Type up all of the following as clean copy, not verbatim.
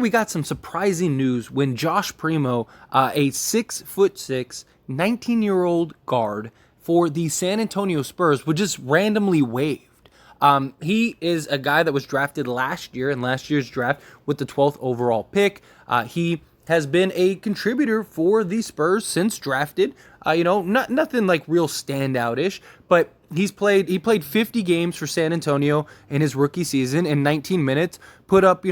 we got some surprising news when Josh Primo, a 6'6", 19-year-old guard for the San Antonio Spurs, was just randomly waived. He is a guy that was drafted last year in last year's draft with the 12th overall pick. He has been a contributor for the Spurs since drafted. Nothing like real standout-ish, but he played 50 games for San Antonio in his rookie season in 19 minutes, put up,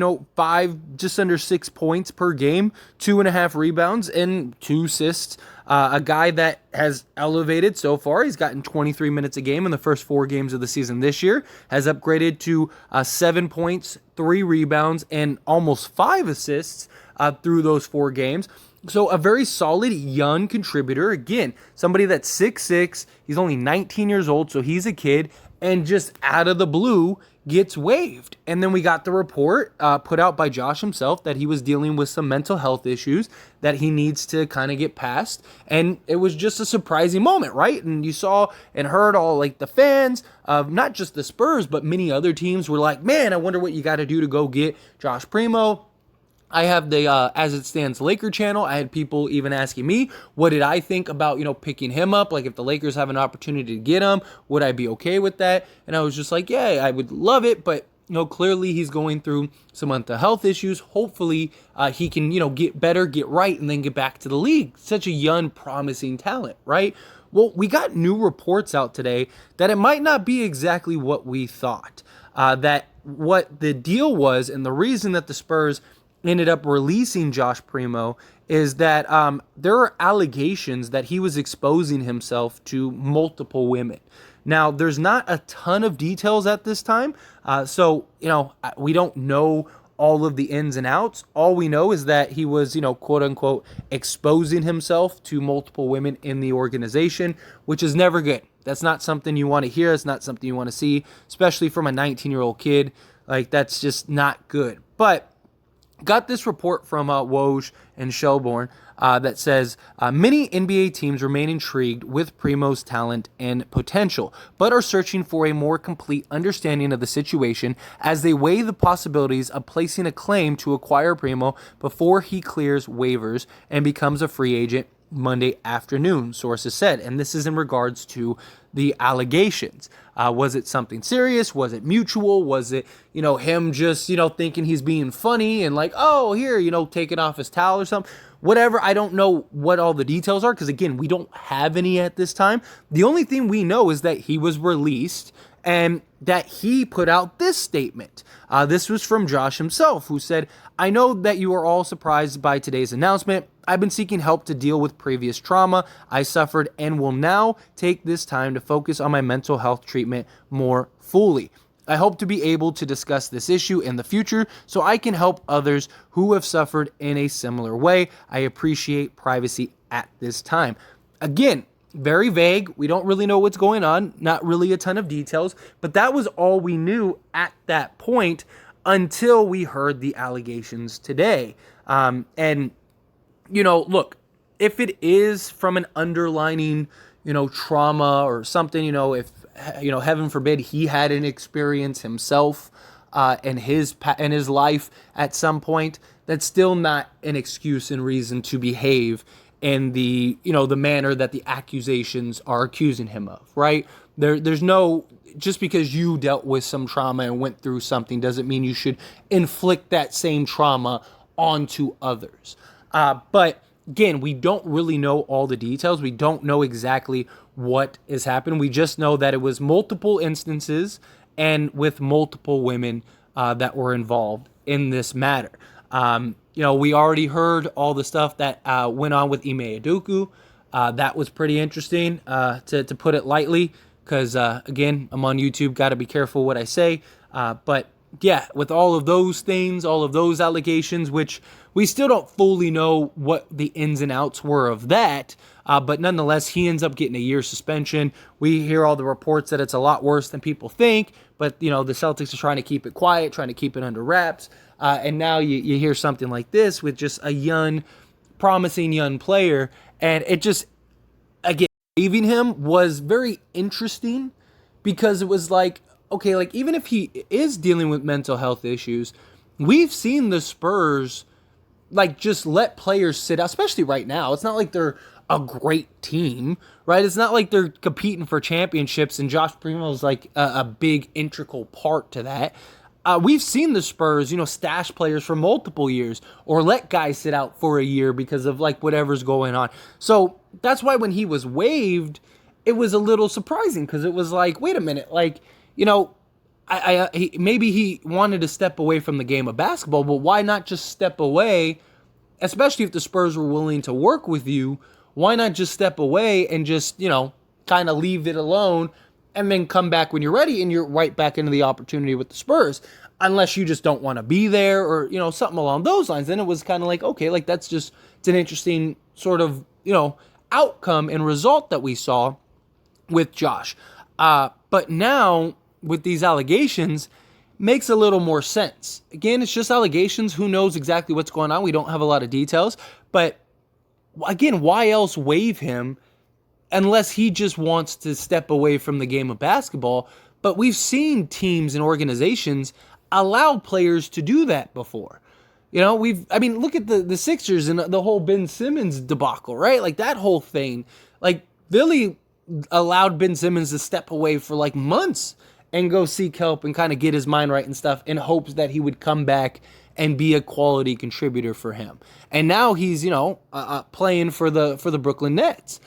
just under 6 points per game, 2.5 rebounds, and 2 assists. A guy that has elevated so far. He's gotten 23 minutes a game in the first 4 games of the season this year, has upgraded to 7 points, 3 rebounds, and almost 5 assists through those 4 games. So a very solid young contributor. Again, somebody that's 6'6", he's only 19 years old, so he's a kid, and just out of the blue gets waived. And then we got the report put out by Josh himself that he was dealing with some mental health issues that he needs to kind of get past. And it was just a surprising moment, right? And you saw and heard all like the fans of not just the Spurs, but many other teams were like, man, I wonder what you got to do to go get Josh Primo. I have the As It Stands Laker channel. I had people even asking me, what did I think about, picking him up? Like if the Lakers have an opportunity to get him, would I be okay with that? And I was just like, yeah, I would love it. But, clearly he's going through some mental health issues. Hopefully he can, get better, get right, and then get back to the league. Such a young, promising talent, right? Well, we got new reports out today that it might not be exactly what we thought. That what the deal was and the reason that the Spurs ended up releasing Josh Primo is that there are allegations that he was exposing himself to multiple women. Now, there's not a ton of details at this time, so we don't know all of the ins and outs. All we know is that he was, quote unquote, exposing himself to multiple women in the organization, which is never good. That's not something you want to hear. It's not something you want to see, especially from a 19-year-old kid. Like, that's just not good. But got this report from Woj and Shelbourne that says many NBA teams remain intrigued with Primo's talent and potential, but are searching for a more complete understanding of the situation as they weigh the possibilities of placing a claim to acquire Primo before he clears waivers and becomes a free agent Monday afternoon, sources said. And this is in regards to the allegations. Was it something serious? Was it mutual? Was it, him just, thinking he's being funny and like, oh, here, taking off his towel or something? Whatever. I don't know what all the details are because, again, we don't have any at this time. The only thing we know is that he was released and that he put out this statement. This was from Josh himself, who said, I know that you are all surprised by today's announcement. I've been seeking help to deal with previous trauma I suffered and will now take this time to focus on my mental health treatment more fully. I hope to be able to discuss this issue in the future so I can help others who have suffered in a similar way. I appreciate privacy at this time. Again, very vague. We don't really know what's going on. Not really a ton of details, but that was all we knew at that point until we heard the allegations today. Look, if it is from an underlining, trauma or something, if, heaven forbid he had an experience himself in his life at some point, that's still not an excuse and reason to behave in the, the manner that the accusations are accusing him of, right? There's no, just because you dealt with some trauma and went through something doesn't mean you should inflict that same trauma onto others. But again, we don't really know all the details. We don't know exactly what has happened. We just know that it was multiple instances and with multiple women that were involved in this matter. We already heard all the stuff that went on with Ime Udoka. That was pretty interesting, to put it lightly, because, again, I'm on YouTube, got to be careful what I say. But, yeah, with all of those things, all of those allegations, which we still don't fully know what the ins and outs were of that, but nonetheless, he ends up getting a year suspension. We hear all the reports that it's a lot worse than people think, but, the Celtics are trying to keep it quiet, trying to keep it under wraps. And now you hear something like this with just a young, promising young player. And it just, again, leaving him was very interesting because it was like, okay, like even if he is dealing with mental health issues, we've seen the Spurs like just let players sit out, especially right now. It's not like they're a great team, right? It's not like they're competing for championships and Josh Primo is like a big integral part to that. We've seen the Spurs, stash players for multiple years or let guys sit out for a year because of like whatever's going on. So that's why when he was waived, it was a little surprising because it was like, wait a minute, like, maybe he wanted to step away from the game of basketball, but why not just step away, especially if the Spurs were willing to work with you? Why not just step away and just, kind of leave it alone and then come back when you're ready and you're right back into the opportunity with the Spurs, unless you just don't want to be there or, something along those lines. Then it was kind of like, okay, like it's an interesting sort of, outcome and result that we saw with Josh. But now with these allegations makes a little more sense. Again, it's just allegations. Who knows exactly what's going on? We don't have a lot of details. But again, why else waive him unless he just wants to step away from the game of basketball? But we've seen teams and organizations allow players to do that before. Look at the Sixers and the whole Ben Simmons debacle, right? Like that whole thing. Like Philly allowed Ben Simmons to step away for like months and go seek help and kind of get his mind right and stuff in hopes that he would come back and be a quality contributor for him. And now he's, playing for the Brooklyn Nets.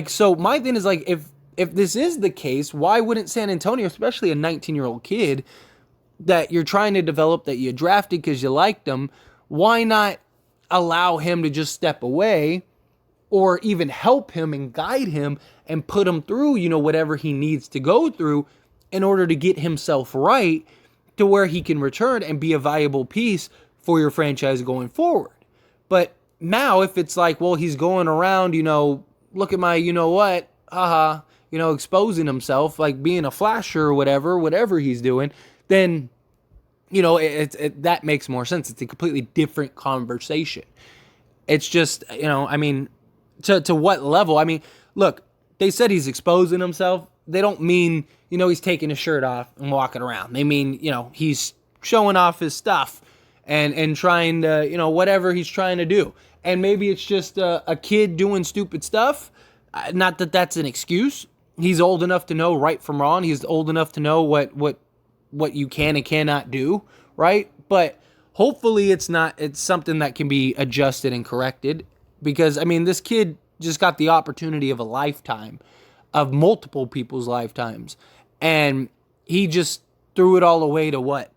So my thing is like, if this is the case, why wouldn't San Antonio, especially a 19-year-old kid that you're trying to develop, that you drafted because you liked him, why not allow him to just step away or even help him and guide him and put him through, whatever he needs to go through in order to get himself right to where he can return and be a valuable piece for your franchise going forward. But now if it's like, well, he's going around, look at my, exposing himself, like being a flasher or whatever he's doing, then, that makes more sense. It's a completely different conversation. It's just, to what level? I mean, look, they said he's exposing himself. They don't mean, he's taking his shirt off and walking around. They mean, he's showing off his stuff and trying to, whatever he's trying to do. And maybe it's just a kid doing stupid stuff. Not that that's an excuse. He's old enough to know right from wrong. He's old enough to know what you can and cannot do, right? But hopefully it's something that can be adjusted and corrected, because this kid just got the opportunity of a lifetime, of multiple people's lifetimes, and he just threw it all away to what?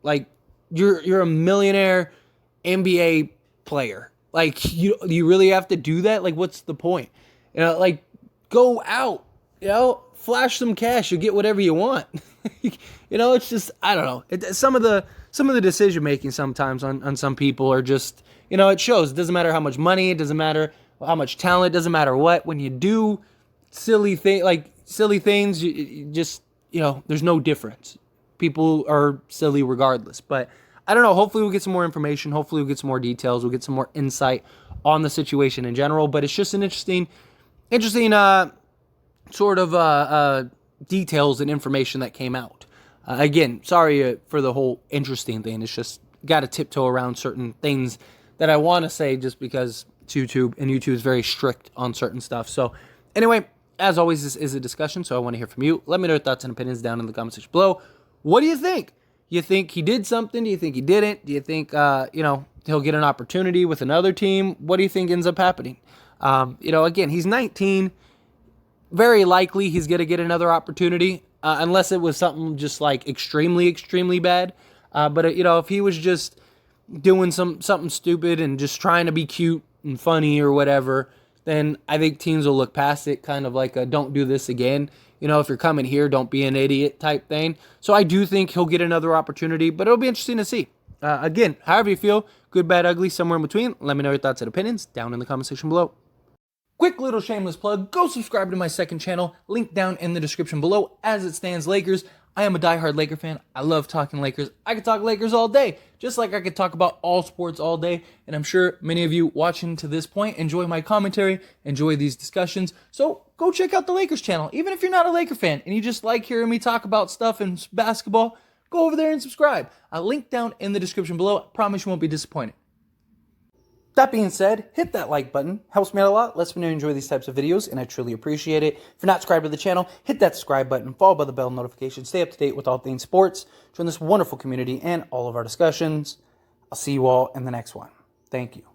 Like you're a millionaire NBA player. Like you really have to do that? Like what's the point? Like go out, flash some cash, you'll get whatever you want. It's just, I don't know. Some of the decision making sometimes on some people are just, it shows. It doesn't matter how much money, it doesn't matter how much talent, it doesn't matter what. When you do silly things, you just, there's no difference. People are silly regardless. But I don't know. Hopefully we'll get some more information. Hopefully we'll get some more details. We'll get some more insight on the situation in general. But it's just an interesting sort of details and information that came out. Again, sorry for the whole interesting thing. It's just got to tiptoe around certain things that I want to say just because YouTube is very strict on certain stuff. So anyway, as always, this is a discussion, so I want to hear from you. Let me know your thoughts and opinions down in the comment section below. What do you think? You think he did something? Do you think he didn't? Do you think, he'll get an opportunity with another team? What do you think ends up happening? Again, he's 19. Very likely he's going to get another opportunity, unless it was something just like extremely, extremely bad. But if he was just doing something stupid and just trying to be cute and funny or whatever, then I think teams will look past it, kind of like a don't do this again. If you're coming here, don't be an idiot type thing. So I do think he'll get another opportunity, but it'll be interesting to see. Again, however you feel, good, bad, ugly, somewhere in between, let me know your thoughts and opinions down in the comment section below. Quick little shameless plug, go subscribe to my second channel, link down in the description below. As it stands, Lakers, I am a diehard Laker fan. I love talking Lakers. I could talk Lakers all day, just like I could talk about all sports all day. And I'm sure many of you watching to this point enjoy my commentary, enjoy these discussions. So go check out the Lakers channel. Even if you're not a Laker fan and you just like hearing me talk about stuff in basketball, go over there and subscribe. A link down in the description below. I promise you won't be disappointed. That being said, hit that like button. Helps me out a lot. Lets me know you enjoy these types of videos, and I truly appreciate it. If you're not subscribed to the channel, hit that subscribe button, followed by the bell notification. Stay up to date with all things sports. Join this wonderful community and all of our discussions. I'll see you all in the next one. Thank you.